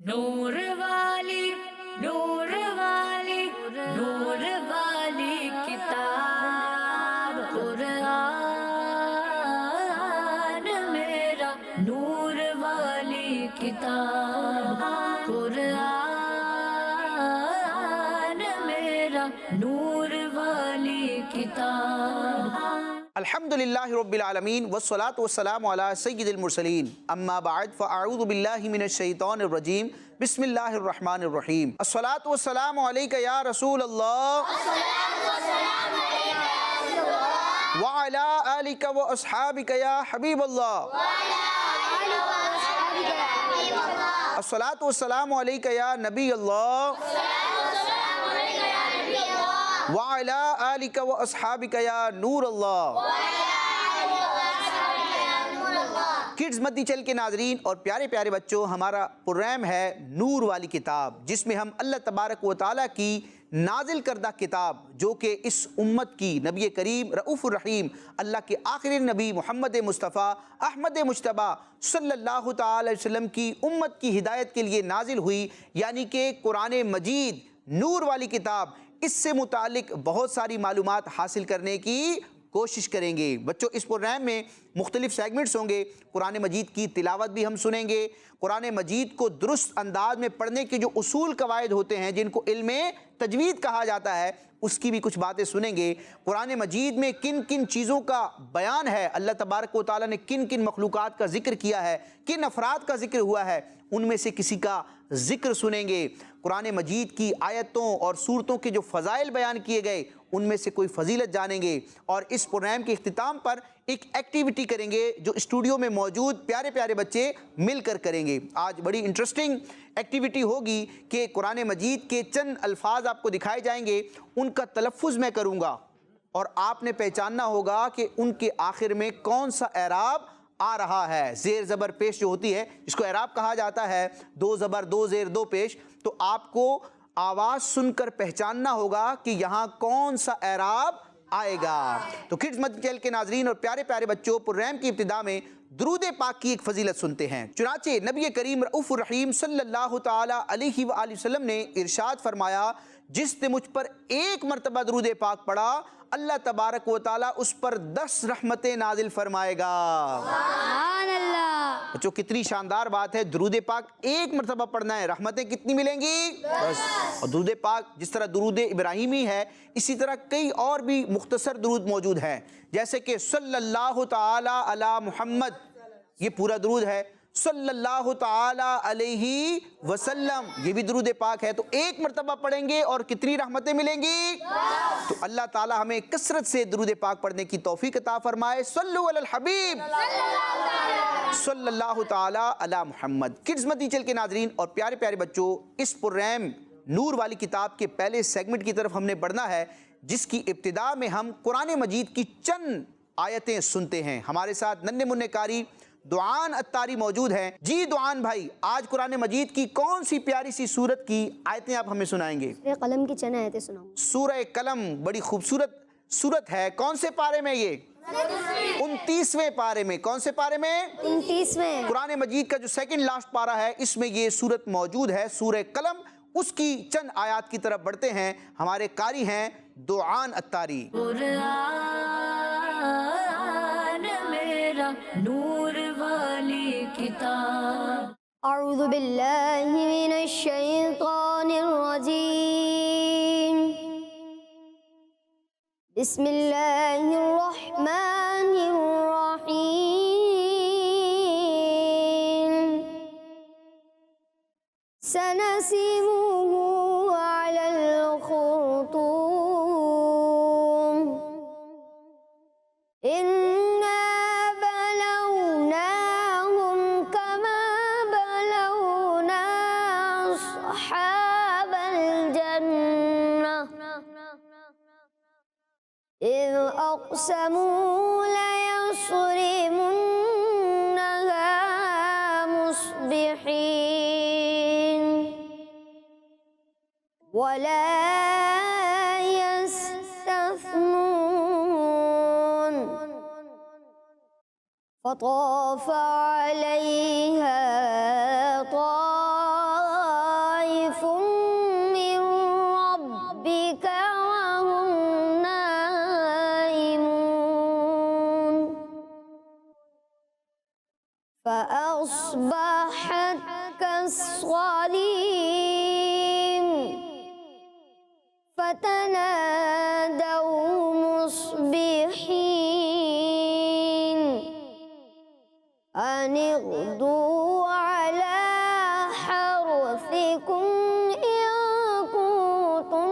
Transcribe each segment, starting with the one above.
نور والی نور والی نور والی کتاب قرآن میرا نور والی کتاب قرآن میرا نور والی کتاب۔ الحمدللہ رب العالمین والصلاة والسلام علی سید المرسلین اما بعد فاعوذ باللہ من الشیطان الرجیم بسم اللہ الرحمن الرحیم الصلاة والسلام علیکہ یا رسول اللہ وعلی آلکہ و اصحابکہ یا حبیب اللہ الصلاة والسلام علیکہ یا نبی اللہ وعلی آلکہ و اصحابکہ یا نور اللہ۔ کڈز مدی چل کے ناظرین اور پیارے پیارے بچوں، ہمارا پروگرام ہے نور والی کتاب، جس میں ہم اللہ تبارک و تعالیٰ کی نازل کردہ کتاب، جو کہ اس امت کی نبی کریم رؤوف الرحیم اللہ کے آخری نبی محمد مصطفیٰ احمد مجتبیٰ صلی اللہ تعالی علیہ وسلم کی امت کی ہدایت کے لیے نازل ہوئی، یعنی کہ قرآن مجید نور والی کتاب۔ اس سے متعلق بہت ساری معلومات حاصل کرنے کی کوشش کریں گے۔ بچوں، اس پروگرام میں مختلف سیگمنٹس ہوں گے۔ قرآن مجید کی تلاوت بھی ہم سنیں گے، قرآن مجید کو درست انداز میں پڑھنے کے جو اصول قواعد ہوتے ہیں جن کو علم تجوید کہا جاتا ہے، اس کی بھی کچھ باتیں سنیں گے۔ قرآن مجید میں کن کن چیزوں کا بیان ہے، اللہ تبارک و تعالیٰ نے کن کن مخلوقات کا ذکر کیا ہے، کن افراد کا ذکر ہوا ہے، ان میں سے کسی کا ذکر سنیں گے۔ قرآن مجید کی آیتوں اور سورتوں کے جو فضائل بیان کیے گئے، ان میں سے کوئی فضیلت جانیں گے، اور اس پروگرام کے اختتام پر ایک ایکٹیویٹی کریں گے جو اسٹوڈیو میں موجود پیارے پیارے بچے مل کر کریں گے۔ آج بڑی انٹرسٹنگ ایکٹیویٹی ہوگی کہ قرآن مجید کے چند الفاظ آپ کو دکھائے جائیں گے، ان کا تلفظ میں کروں گا اور آپ نے پہچاننا ہوگا کہ ان کے آخر میں کون سا اعراب آ رہا ہے۔ زیر زبر پیش جو ہوتی ہے اس کو اعراب کہا جاتا ہے، دو زبر دو زیر دو پیش۔ تو آپ کو آواز سن کر پہچاننا ہوگا کہ یہاں کون سا اعراب آئے گا۔ تو کڈز مدی چینل کے ناظرین اور پیارے پیارے بچوں، پروگرام کی ابتدا میں درود پاک کی ایک فضیلت سنتے ہیں۔ چنانچہ نبی کریم رؤوف الرحیم صلی اللہ تعالی علیہ وآلہ وسلم نے ارشاد فرمایا، جس نے مجھ پر ایک مرتبہ درود پاک پڑھا، اللہ تبارک و تعالیٰ اس پر 10 رحمتیں نازل فرمائے گا۔ سبحان اللہ۔ بچوں، کتنی شاندار بات ہے، درود پاک ایک مرتبہ پڑھنا ہے، رحمتیں کتنی ملیں گی؟ 10۔ اور درود پاک جس طرح درود ابراہیمی ہے، اسی طرح کئی اور بھی مختصر درود موجود ہیں، جیسے کہ صلی اللہ تعالی علی محمد، یہ پورا درود ہے۔ صلی اللہ تعالی علیہ وسلم، یہ بھی درود پاک ہے۔ تو ایک مرتبہ پڑھیں گے اور کتنی رحمتیں ملیں گی؟ تو اللہ تعالی ہمیں کثرت سے درود پاک پڑھنے کی توفیق عطا فرمائے۔ صلو علی الحبیب صلی اللہ تعالی علی محمد۔ کڈز مدی چینل کے ناظرین اور پیارے پیارے بچوں، اس پروگرام نور والی کتاب کے پہلے سیگمنٹ کی طرف ہم نے بڑھنا ہے، جس کی ابتدا میں ہم قرآن مجید کی چند آیتیں سنتے ہیں۔ ہمارے ساتھ ننھے منھے قاری دعان اتاری موجود ہیں۔ جی دعان بھائی، آج قرآن مجید کی کون سی پیاری سی سورت کی آیتیں آپ ہمیں سنائیں گے؟ سورہ قلم کی چند آیتیں سناؤں گا۔ سورہ قلم بڑی خوبصورت سورت ہے، کون سے پارے میں یہ؟ 29ویں پارے میں۔ کون سے پارے میں؟ 29ویں۔ قرآن مجید کا جو سیکنڈ لاسٹ پارہ ہے، اس میں یہ سورت موجود ہے، سورہ قلم۔ اس کی چند آیات کی طرف بڑھتے ہیں، ہمارے قاری ہیں دعان اتاری۔ قرآن میرا نور والی کتاب۔ اعوذ باللہ من الشیطان الرجیم، بسم اللہ الرحمن الرحیم، سنسمه على الخرطوم، إنا بلوناهم كما بلونا أصحاب الجنة إذ أقسموا ليصرمنها مصبحين ولا يستثنون فطاف عليها طائف فأصبحت كالصريم فتنادوا مصبحين أن اغدوا على حرثكم إن كنتم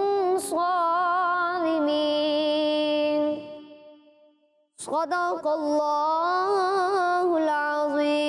صارمين صدق الله العظيم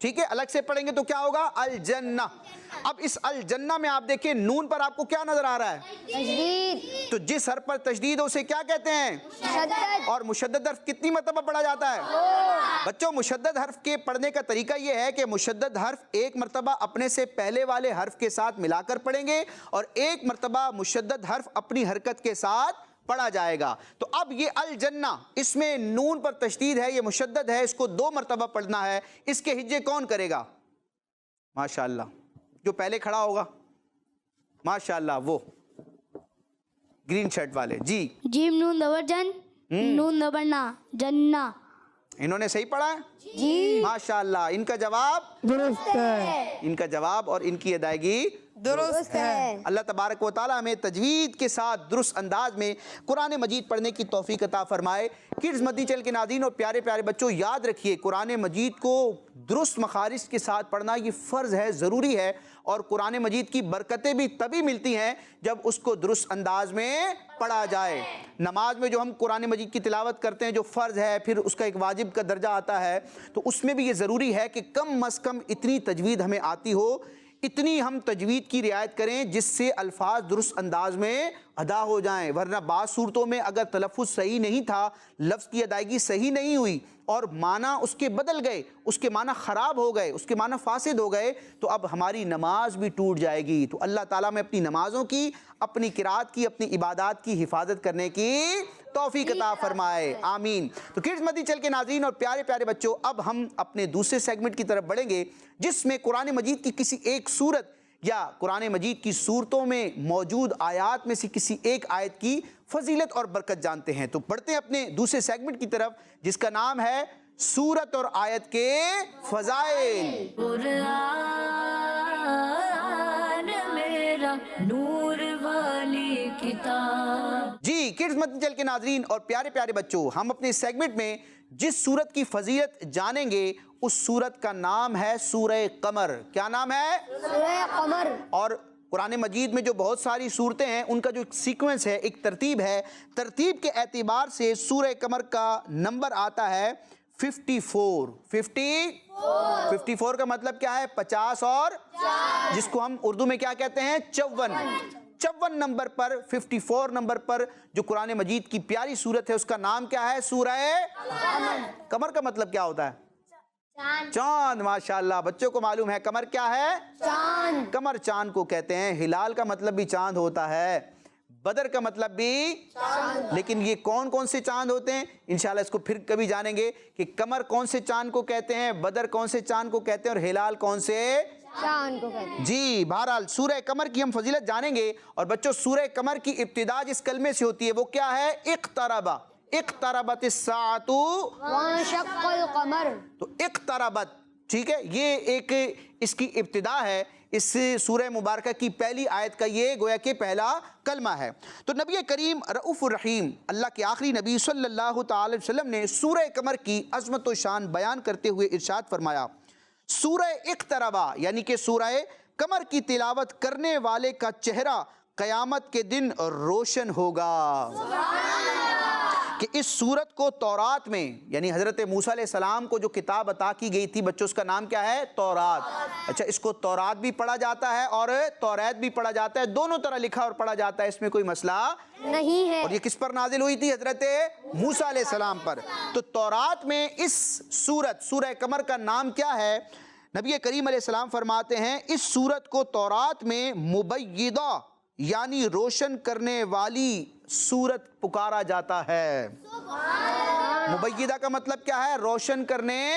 ٹھیک ہے, الگ سے پڑھیں گے تو کیا ہوگا, الجنہ. اب اس الجنہ میں آپ دیکھیں نون پر آپ کو کیا نظر آ رہا ہے, تشدید. تو جس حرف پر تشدید ہے اسے کیا کہتے ہیں, شدت. اور مشدد حرف کتنی مرتبہ پڑھا جاتا ہے؟ بچوں مشدد حرف کے پڑھنے کا طریقہ یہ ہے کہ مشدد حرف ایک مرتبہ اپنے سے پہلے والے حرف کے ساتھ ملا کر پڑھیں گے اور ایک مرتبہ مشدد حرف اپنی حرکت کے ساتھ پڑھا جائے گا. تو اب یہ الجنہ, اس میں نون پر تشدید ہے, یہ مشدد ہے, اس کو 2 مرتبہ پڑھنا ہے. اس کے ہجے کون کرے گا؟ ماشاءاللہ جو پہلے کھڑا ہوگا, ماشاءاللہ وہ گرین شرٹ والے. جی جیم نون زبر جن, نون زبر نا, جنہ. انہوں نے صحیح پڑھا ہے؟ جی ماشاءاللہ. ان کا جواب درست ہے. ان کا جواب اور ان کی ادائیگی درست ہے. اللہ تبارک و تعالی ہمیں تجوید کے ساتھ درست انداز میں قرآن مجید پڑھنے کی توفیق عطا فرمائے. کڈز مدنی چینل کے ناظرین اور پیارے پیارے بچوں, یاد رکھیے قرآن مجید کو درست مخارج کے ساتھ پڑھنا یہ فرض ہے, ضروری ہے, اور قرآن مجید کی برکتیں بھی تبھی ملتی ہیں جب اس کو درست انداز میں پڑھا جائے. نماز میں جو ہم قرآن مجید کی تلاوت کرتے ہیں جو فرض ہے, پھر اس کا ایک واجب کا درجہ آتا ہے, تو اس میں بھی یہ ضروری ہے کہ کم از کم اتنی تجوید ہمیں آتی ہو, اتنی ہم تجوید کی رعایت کریں جس سے الفاظ درست انداز میں ادا ہو جائیں. ورنہ بعض صورتوں میں اگر تلفظ صحیح نہیں تھا, لفظ کی ادائیگی صحیح نہیں ہوئی اور معنی اس کے بدل گئے, اس کے معنی خراب ہو گئے, اس کے معنی فاسد ہو گئے, تو اب ہماری نماز بھی ٹوٹ جائے گی. تو اللہ تعالیٰ میں اپنی نمازوں کی, اپنی قرات کی, اپنی عبادات کی حفاظت کرنے کی توفیق عطا فرمائے, آمین. تو کڈز مدنی چینل کے ناظرین اور پیارے پیارے بچوں, اب ہم اپنے دوسرے سیگمنٹ کی طرف بڑھیں گے جس میں قرآن مجید کی کسی ایک سورت یا قرآن مجید کی سورتوں میں موجود آیات میں سے کسی ایک آیت کی فضیلت اور برکت جانتے ہیں. تو بڑھتے ہیں اپنے دوسرے سیگمنٹ کی طرف جس کا نام ہے سورت اور آیت کے فضائل. قرآن میرا نور والی کتاب. جی کڈز مدنی چینل کے ناظرین اور پیارے پیارے بچوں, ہم اپنے اس سیگمنٹ میں جس سورت کی فضیلت جانیں گے اس سورت کا نام ہے سورہ قمر. کیا نام ہے؟ سورہ قمر. اور قرآن مجید میں جو بہت ساری صورتیں ہیں ان کا جو ایک سیکوینس ہے, ایک ترتیب ہے, ترتیب کے اعتبار سے سورہ قمر کا نمبر آتا ہے 54. 54 کا مطلب کیا ہے؟ 50 اور جس کو ہم اردو میں کیا کہتے ہیں؟ 54 نمبر پر, 54 نمبر پر جو قرآن مجید کی پیاری سورت ہے اس کا نام کیا ہے؟ سورہ قمر. کا مطلب کیا ہوتا ہے؟ چاند. ماشاءاللہ بچوں کو معلوم ہے قمر کیا ہے؟ چاند. قمر چاند کو کہتے ہیں. ہلال کا مطلب بھی چاند ہوتا ہے, بدر کا مطلب بھی چاند. لیکن یہ کون کون سے چاند ہوتے ہیں انشاءاللہ اس کو پھر کبھی جانیں گے کہ قمر کون سے چاند کو کہتے ہیں, بدر کون سے چاند کو کہتے ہیں, اور ہلال کون سے چاند کو کہتے ہیں. جی بہرحال سورہ قمر کی ہم فضیلت جانیں گے. اور بچوں سورہ قمر کی ابتدا جس کلمے سے ہوتی ہے وہ کیا ہے؟ اقتربا. اقتربت الساعۃ وانشق القمر. تو اقتربت, ٹھیک ہے, یہ ایک اس کی ابتدا ہے. اس سورہ مبارکہ کی پہلی آیت کا یہ گویا کہ پہلا کلمہ ہے. تو نبی کریم رؤوف الرحیم اللہ کے آخری نبی صلی اللہ تعالی وسلم نے سورہ قمر کی عظمت و شان بیان کرتے ہوئے ارشاد فرمایا, سورہ اقتربا یعنی کہ سورہ قمر کی تلاوت کرنے والے کا چہرہ قیامت کے دن روشن ہوگا. کہ اس سورت کو تورات میں یعنی حضرت موسیٰ علیہ السلام کو جو کتاب عطا کی گئی تھی بچوں اس کا نام کیا ہے؟ تورات. اچھا, اس کو تورات بھی پڑھا جاتا ہے اور توریت بھی پڑھا جاتا ہے, دونوں طرح لکھا اور پڑھا جاتا ہے, اس میں کوئی مسئلہ نہیں ہے. اور یہ کس پر نازل ہوئی تھی؟ حضرت موسیٰ علیہ السلام پر. تو تورات میں اس سورت سورہ قمر کا نام کیا ہے؟ نبی کریم علیہ السلام فرماتے ہیں اس سورت کو تورات میں مبیدہ یعنی روشن کرنے والی سورت پکارا جاتا ہے. مبیدہ کا مطلب کیا ہے؟ روشن کرنے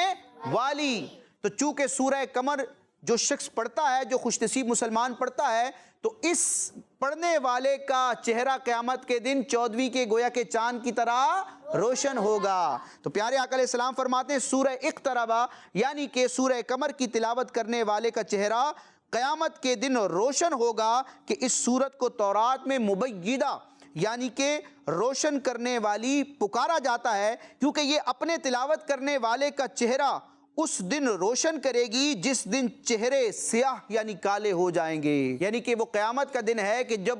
والی. تو چونکہ سورہ قمر جو شخص پڑھتا ہے, جو خوش نصیب مسلمان پڑھتا ہے, تو اس پڑھنے والے کا چہرہ قیامت کے دن 14ویں کے گویا کے چاند کی طرح روشن ہوگا. تو پیارے آقا علیہ السلام فرماتے ہیں سورہ اقتربا یعنی کہ سورہ قمر کی تلاوت کرنے والے کا چہرہ قیامت کے دن روشن ہوگا. کہ اس سورت کو تورات میں مبیدہ یعنی کہ روشن کرنے والی پکارا جاتا ہے کیونکہ یہ اپنے تلاوت کرنے والے کا چہرہ اس دن روشن کرے گی جس دن چہرے سیاہ یعنی کالے ہو جائیں گے. یعنی کہ وہ قیامت کا دن ہے کہ جب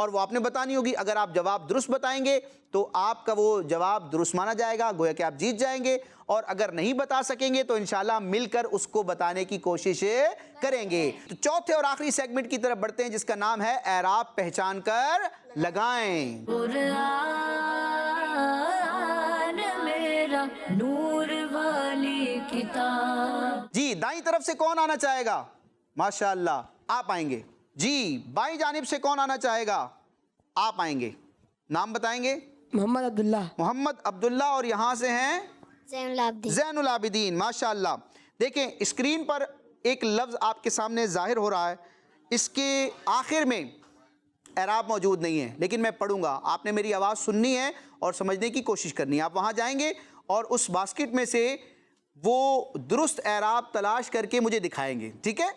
اور وہ آپ نے بتانی ہوگی. اگر آپ جواب درست بتائیں گے تو آپ کا وہ جواب درست مانا جائے گا, گویا کہ آپ جیت جائیں گے. اور اگر نہیں بتا سکیں گے تو انشاءاللہ مل کر اس کو بتانے کی کوشش کریں گے. تو چوتھے اور آخری سیگمنٹ کی طرف بڑھتے ہیں جس کا نام ہے اعراب پہچان کر لگائیں. قرآن میرا نور والی کتاب. جی دائیں طرف سے کون آنا چاہے گا؟ ماشاءاللہ آپ آئیں گے. جی بائیں جانب سے کون آنا چاہے گا؟ آپ آئیں گے. نام بتائیں گے؟ محمد عبداللہ. محمد عبداللہ. اور یہاں سے ہیں زین العابدین. زین العابدین. ماشاءاللہ. دیکھیں اسکرین پر ایک لفظ آپ کے سامنے ظاہر ہو رہا ہے, اس کے آخر میں اعراب موجود نہیں ہے, لیکن میں پڑھوں گا, آپ نے میری آواز سننی ہے اور سمجھنے کی کوشش کرنی ہے. آپ وہاں جائیں گے اور اس باسکٹ میں سے وہ درست اعراب تلاش کر کے مجھے دکھائیں گے, ٹھیک ہے؟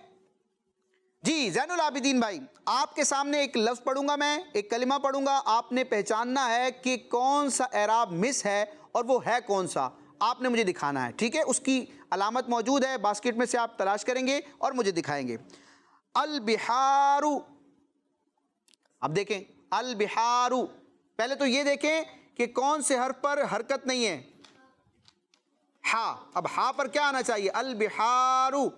جی زین العابدین بھائی, آپ کے سامنے ایک لفظ پڑھوں گا, میں ایک کلمہ پڑھوں گا, آپ نے پہچاننا ہے کہ کون سا اعراب مس ہے اور وہ ہے کون سا, آپ نے مجھے دکھانا ہے, ٹھیک ہے؟ اس کی علامت موجود ہے باسکٹ میں سے, آپ تلاش کریں گے اور مجھے دکھائیں گے. البحارو. اب دیکھیں البحارو, پہلے تو یہ دیکھیں کہ کون سے حرف پر حرکت نہیں ہے. ہا. اب ہا پر کیا آنا چاہیے؟ البحارو.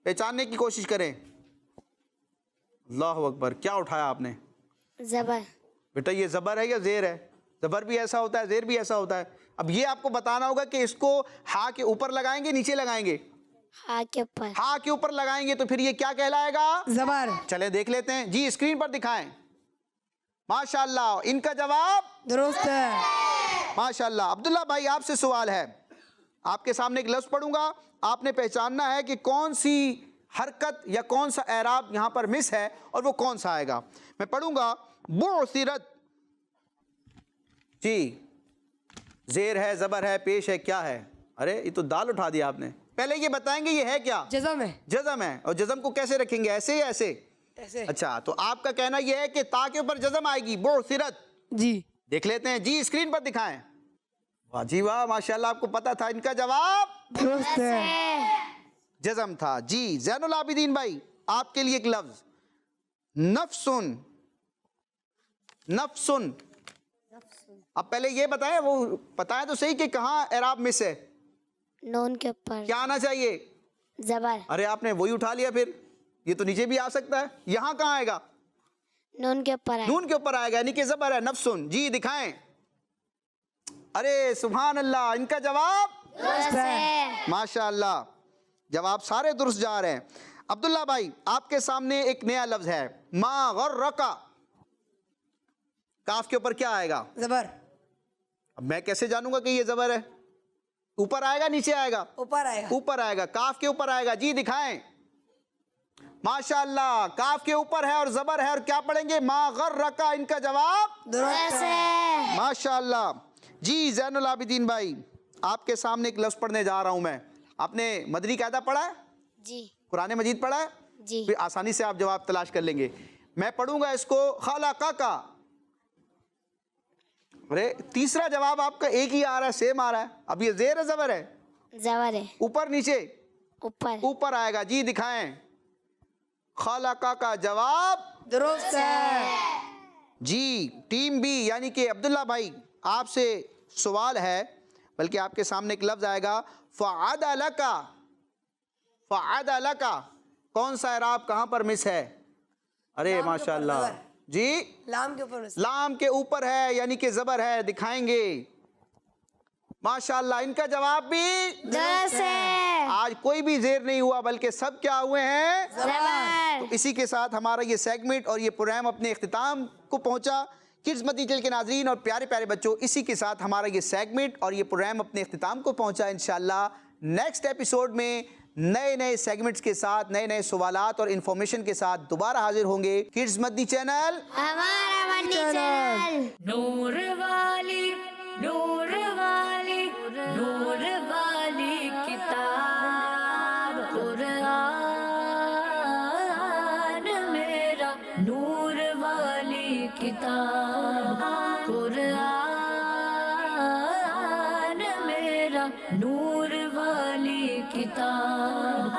پہچاننے کی کوشش کریں. اللہ اکبر, کیا اٹھایا آپ نے؟ زبر. بیٹا یہ زبر ہے یا زیر ہے؟ زبر بھی ایسا ہوتا ہے, زیر بھی ایسا ہوتا ہے. اب یہ آپ کو بتانا ہوگا کہ اس کو ہا کے اوپر لگائیں گے, نیچے لگائیں گے؟ ہا کے اوپر. ہا کے اوپر لگائیں گے تو پھر یہ کیا کہلائے گا؟ زبر. چلیں دیکھ لیتے ہیں. جی اسکرین پر دکھائیں. ماشاءاللہ ان کا جواب درست ہے. ماشاءاللہ. عبداللہ بھائی آپ سے سوال ہے, آپ کے سامنے ایک لفظ پڑھوں گا, آپ نے پہچاننا ہے کہ کون سی حرکت یا کون سا اعراب یہاں پر مس ہے اور وہ کون سا آئے گا. میں پڑھوں گا بعثرت. جی زیر ہے, زبر ہے, پیش ہے, کیا ہے؟ ارے یہ تو دال اٹھا دیا آپ نے. پہلے یہ بتائیں گے یہ ہے کیا؟ جزم ہے. جزم ہے. اور جزم کو کیسے رکھیں گے, ایسے یا ایسے؟ ایسے. اچھا تو آپ کا کہنا یہ ہے کہ تا کے اوپر جزم آئے گی, بعثرت. جی دیکھ لیتے ہیں. جی اسکرین پر دکھائیں. واہ جی واہ, ماشاءاللہ آپ کو پتا تھا. ان کا جواب درست ہے. جزم تھا. جی زین العابدین بھائی آپ کے لیے ایک لفظ نفسن. نفسن. اب پہلے یہ بتائیں, وہ بتائیں تو صحیح کہ کہاں اعراب مس ہے؟ نون کے اوپر. کیا آنا چاہیے؟ زبر. ارے آپ نے وہی اٹھا لیا, پھر یہ تو نیچے بھی آ سکتا ہے. یہاں کہاں آئے گا؟ نون کے اوپر ہے. نون کے اوپر آئے گا, یعنی کہ زبر ہے. نفسن. جی دکھائیں. ارے سبحان اللہ, ان کا جواب درست ہے. ماشاءاللہ, جواب سارے درست جا رہے ہیں. عبداللہ بھائی آپ کے سامنے ایک نیا لفظ ہے ما غرقا. کاف کے اوپر کیا آئے گا؟ زبر. اب میں کیسے جانوں گا کہ یہ زبر ہے؟ اوپر آئے گا نیچے آئے گا؟ اوپر آئے گا. اوپر آئے گا. کاف کے اوپر آئے گا. جی دکھائیں. ماشاءاللہ کاف کے اوپر ہے اور زبر ہے, اور کیا پڑھیں گے؟ ما غرقا. ان کا جواب درست ہے. ماشاءاللہ. جی زین العابدین بھائی آپ کے سامنے ایک لفظ پڑھنے جا رہا ہوں میں. آپ نے مدنی قاعدہ پڑھا ہے؟ جی. قرآن مجید پڑھا ہے؟ جی. پھر آسانی سے آپ جواب تلاش کر لیں گے. میں پڑھوں گا اس کو خلقا کا. ارے تیسرا جواب آپ کا ایک ہی آ رہا ہے, سیم آ رہا ہے. اب یہ زیر ہے زبر ہے؟ زبر ہے. اوپر نیچے؟ اوپر. اوپر آئے گا. جی دکھائیں. خلقا کا جواب درست ہے. جی ٹیم بی یعنی کہ عبداللہ بھائی آپ سے سوال ہے, بلکہ آپ کے سامنے ایک لفظ آئے گا فعدلکا. فعدلکا کون سا اعراب کہاں پر مس ہے؟ ارے ماشاءاللہ. جی لام کے اوپر. لام کے اوپر ہے, یعنی کہ زبر ہے. دکھائیں گے. ماشاءاللہ ان کا جواب بھی درست ہے. آج کوئی بھی زیر نہیں ہوا, بلکہ سب کیا ہوئے ہیں؟ زبر. تو اسی کے ساتھ ہمارا یہ سیگمنٹ اور یہ پروگرام اپنے اختتام کو پہنچا. کڈز مدنی چینل کے ناظرین اور پیارے پیارے بچوں, اسی کے ساتھ ہمارا یہ سیگمنٹ اور یہ پروگرام اپنے اختتام کو پہنچا. انشاءاللہ نیکسٹ ایپیسوڈ میں نئے نئے سیگمنٹس کے ساتھ, نئے نئے سوالات اور انفارمیشن کے ساتھ دوبارہ حاضر ہوں گے. کڈز مدنی چینل ہمارا مدنی چینل. نور والی, نور والی, نور والی کتاب. قرآن میرا نور والی کتاب. قرآن میرا نور والی کتاب.